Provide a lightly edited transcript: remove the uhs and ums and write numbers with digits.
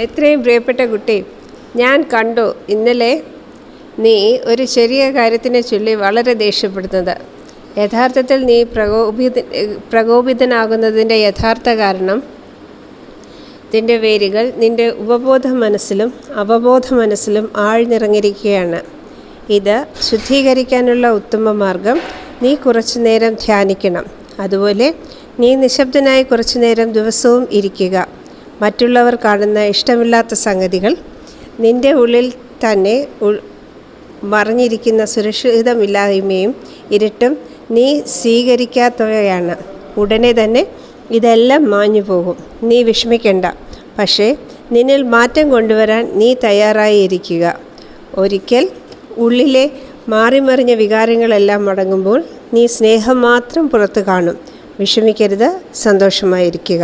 എത്രയും പ്രിയപ്പെട്ട കുട്ടി, ഞാൻ കണ്ടു ഇന്നലെ നീ ഒരു ചെറിയ കാര്യത്തിനെ ചൊല്ലി വളരെ ദേഷ്യപ്പെടുന്നത്. യഥാർത്ഥത്തിൽ നീ പ്രകോപിതനാകുന്നതിൻ്റെ യഥാർത്ഥ കാരണം നിൻ്റെ വേരുകൾ നിൻ്റെ ഉപബോധ മനസ്സിലും അവബോധ മനസ്സിലും ആഴ്ന്നിറങ്ങിയിരിക്കുകയാണ്. ഇത് ശുദ്ധീകരിക്കാനുള്ള ഉത്തമ മാർഗം നീ കുറച്ചു നേരം ധ്യാനിക്കണം. അതുപോലെ നീ നിശബ്ദനായി കുറച്ചു നേരം ദിവസവും ഇരിക്കുക. മറ്റുള്ളവർ കാണുന്ന ഇഷ്ടമില്ലാത്ത സംഗതികൾ നിൻ്റെ ഉള്ളിൽ തന്നെ മറിഞ്ഞിരിക്കുന്ന സുരക്ഷിതമില്ലായ്മയും ഇരുട്ടും നീ സ്വീകരിക്കാത്തവയാണ്. ഉടനെ തന്നെ ഇതെല്ലാം മാഞ്ഞു പോകും. നീ വിഷമിക്കണ്ട. പക്ഷേ നിന്നിൽ മാറ്റം കൊണ്ടുവരാൻ നീ തയ്യാറായി ഇരിക്കുക. ഒരിക്കൽ ഉള്ളിലെ മാറിമറിഞ്ഞ വികാരങ്ങളെല്ലാം മടങ്ങുമ്പോൾ നീ സ്നേഹം മാത്രം പുറത്തു കാണും. വിഷമിക്കരുത്, സന്തോഷമായിരിക്കുക.